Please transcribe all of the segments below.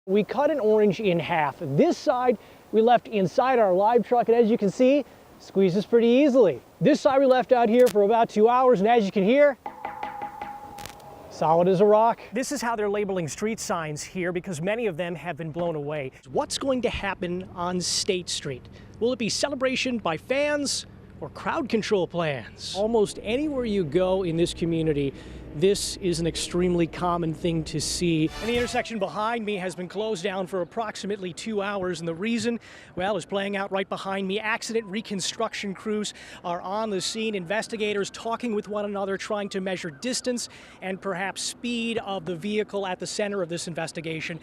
We cut an orange in half. This side we left inside our live truck, and as you can see, squeezes pretty easily. This side we left out here for about 2 hours, and as you can hear, solid as a rock. This is how they're labeling street signs here because many of them have been blown away. What's going to happen on State Street? Will it be celebration by fans or crowd control plans? Almost anywhere you go in this community, this is an extremely common thing to see. And the intersection behind me has been closed down for approximately 2 hours, and the reason, well, is playing out right behind me. Accident reconstruction crews are on the scene. Investigators talking with one another, trying to measure distance and perhaps speed of the vehicle at the center of this investigation.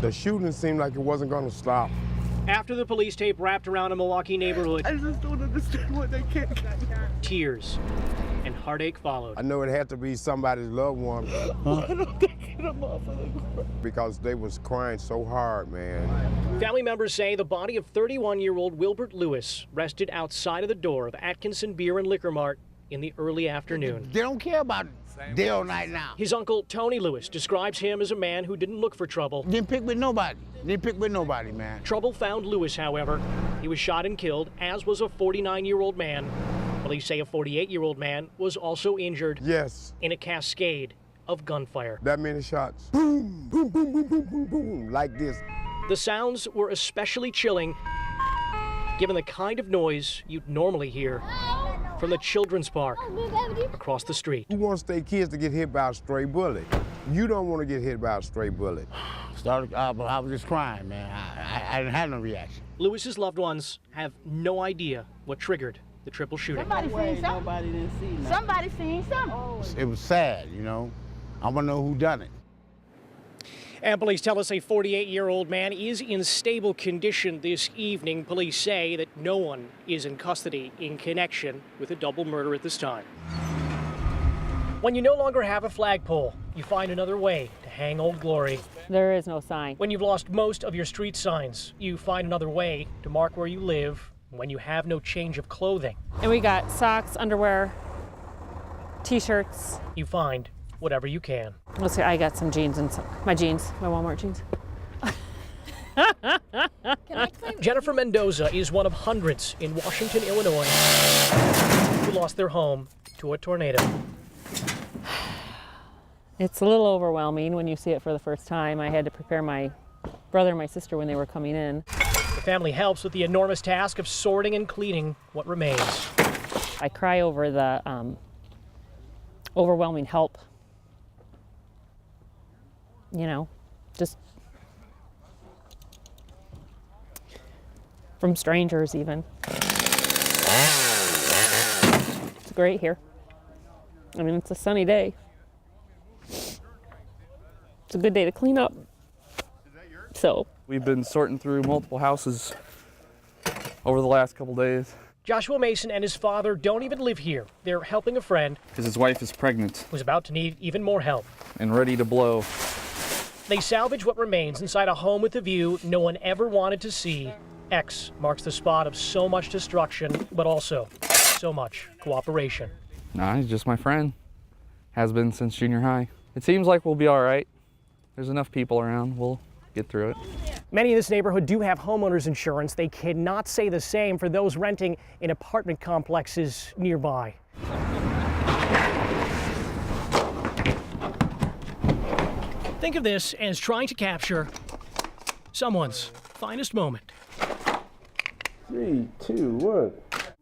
The shooting seemed like it wasn't going to stop. After the police tape wrapped around a Milwaukee neighborhood, I just don't understand what they can't. tears and heartache followed. I know it had to be somebody's loved one. Why don't they get them off of the ground? Because they was crying so hard, man. Family members say the body of 31-year-old Wilbert Lewis rested outside of the door of Atkinson Beer and Liquor Mart in the early afternoon. They don't care about day or night now. His uncle, Tony Lewis, describes him as a man who didn't look for trouble. Didn't pick with nobody. Didn't pick with nobody, man. Trouble found Lewis, however. He was shot and killed, as was a 49-year-old man. Police say a 48-year-old man was also injured. Yes. In a cascade of gunfire. That many shots. Boom, boom, boom, boom, boom, boom, boom, like this. The sounds were especially chilling, given the kind of noise you'd normally hear from the children's park across the street. Who wants their kids to get hit by a stray bullet? You don't want to get hit by a stray bullet. I was just crying, man. I didn't have no reaction. Lewis's loved ones have no idea what triggered the triple shooting. Somebody seen something. Nobody didn't see nothing. Somebody seen something. It was sad, you know. I want to know who done it. And police tell us a 48-year-old man is in stable condition this evening. Police say that no one is in custody in connection with a double murder at this time. When you no longer have a flagpole, you find another way to hang Old Glory. There is no sign. When you've lost most of your street signs, you find another way to mark where you live when you have no change of clothing. And we got socks, underwear, t-shirts. You find whatever you can. Let's see, I got some jeans and my Walmart jeans. Jennifer Mendoza is one of hundreds in Washington, Illinois, who lost their home to a tornado. It's a little overwhelming when you see it for the first time. I had to prepare my brother and my sister when they were coming in. The family helps with the enormous task of sorting and cleaning what remains. I cry over the overwhelming help. You know, just from strangers even. It's great here. I mean, it's a sunny day. It's a good day to clean up. So we've been sorting through multiple houses over the last couple days. Joshua Mason and his father don't even live here. They're helping a friend because his wife is pregnant who's about to need even more help and ready to blow. They salvage what remains inside a home with a view no one ever wanted to see. X marks the spot of so much destruction, but also so much cooperation. Nah, he's just my friend. Has been since junior high. It seems like we'll be all right. There's enough people around. We'll get through it. Many in this neighborhood do have homeowners insurance. They cannot say the same for those renting in apartment complexes nearby. Think of this as trying to capture someone's finest moment. 3, 2, 1.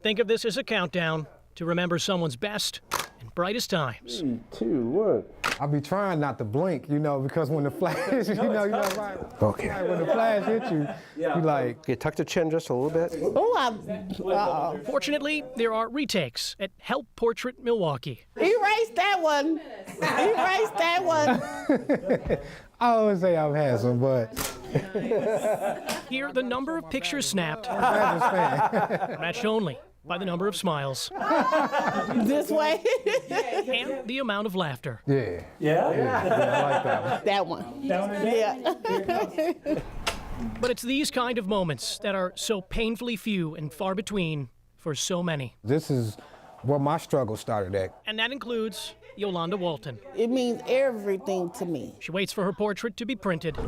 Think of this as a countdown to remember someone's best and brightest times. 3, 2, 1. I'll be trying not to blink, you know, because when the flash, you know, right? Okay. Right, when the flash hits you, you like... You tuck the chin just a little bit. Oh, Fortunately, there are retakes at Help Portrait Milwaukee. erase that one. Erase that one. I always say I'm handsome, but... Here, the number of pictures snapped matched only by the number of smiles. This way. And the amount of laughter. Yeah. I like that one. That one? Yeah. But it's these kind of moments that are so painfully few and far between for so many. This is where my struggle started at. And that includes Yolanda Walton. It means everything to me. She waits for her portrait to be printed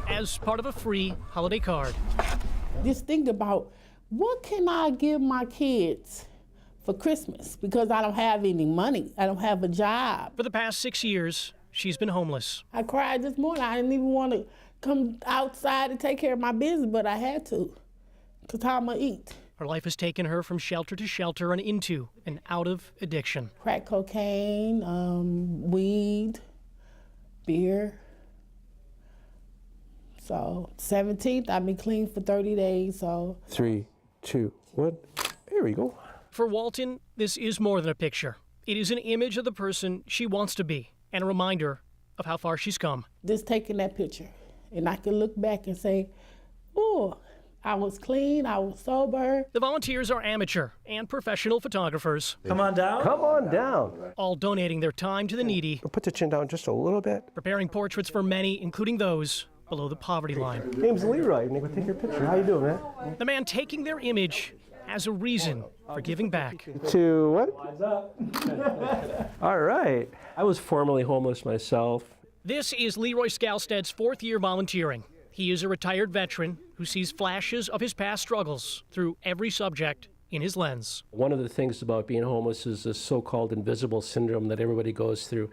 as part of a free holiday card. Just think about, what can I give my kids for Christmas? Because I don't have any money. I don't have a job. For the past 6 years, she's been homeless. I cried this morning. I didn't even want to come outside and take care of my business, but I had to, because how am I eat? Her life has taken her from shelter to shelter and into and out of addiction. Crack cocaine, weed, beer. So 17th, I've been clean for 30 days, so. 3, 2, 1, here we go. For Walton, this is more than a picture. It is an image of the person she wants to be and a reminder of how far she's come. Just taking that picture, and I can look back and say, oh, I was clean, I was sober. The volunteers are amateur and professional photographers, Come on down. Come on down. all donating their time to the needy, Put the chin down just a little bit. preparing portraits for many, including those below the poverty line. Name's Leroy. Nick, we'll take your picture. How you doing, man? The man taking their image has a reason for giving back. 2, 1. All right. I was formerly homeless myself. This is Leroy Skalsted's 4th year volunteering. He is a retired veteran who sees flashes of his past struggles through every subject in his lens. One of the things about being homeless is this so-called invisible syndrome that everybody goes through.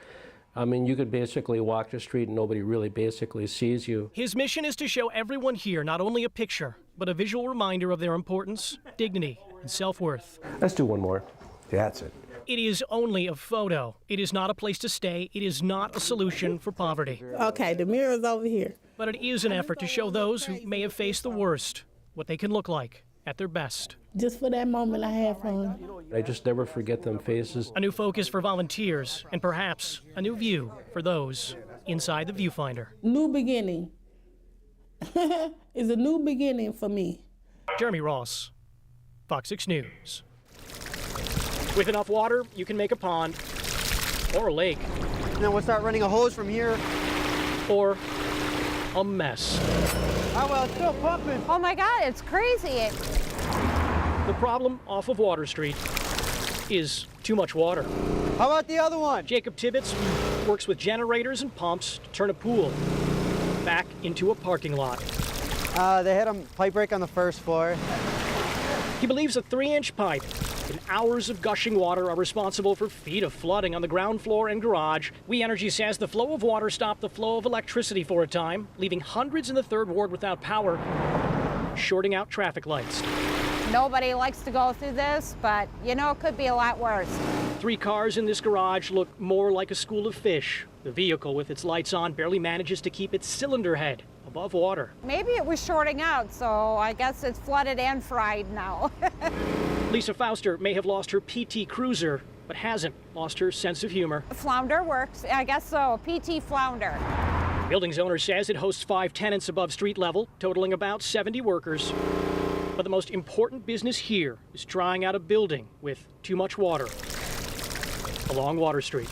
I mean, you could basically walk the street and nobody really basically sees you. His mission is to show everyone here not only a picture, but a visual reminder of their importance, dignity, and self-worth. Let's do one more. That's it. It is only a photo. It is not a place to stay. It is not a solution for poverty. Okay, the mirror's over here. But it is an effort to show those who may have faced the worst what they can look like at their best. Just for that moment, I had fun. I just never forget them faces. A new focus for volunteers, and perhaps a new view for those inside the viewfinder. New beginning. It's a new beginning for me. Jeremy Ross, Fox 6 News. With enough water, you can make a pond, or a lake, Then we'll start running a hose from here. or a mess. Oh, well, it's still pumping. Oh my God, it's crazy. The problem off of Water Street is too much water. How about the other one? Jacob Tibbetts works with generators and pumps to turn a pool back into a parking lot. They had a pipe break on the first floor. He believes a 3-inch pipe and hours of gushing water are responsible for feet of flooding on the ground floor and garage. We Energy says the flow of water stopped the flow of electricity for a time, leaving hundreds in the 3rd Ward without power, shorting out traffic lights. Nobody likes to go through this, but you know, it could be a lot worse. 3 cars in this garage look more like a school of fish. The vehicle, with its lights on, barely manages to keep its cylinder head above water. Maybe it was shorting out, so I guess it's flooded and fried now. Lisa Fauster may have lost her PT Cruiser, but hasn't lost her sense of humor. Flounder works, I guess so, PT Flounder. The building's owner says it hosts 5 tenants above street level, totaling about 70 workers. But the most important business here is trying out a building with too much water along Water Street.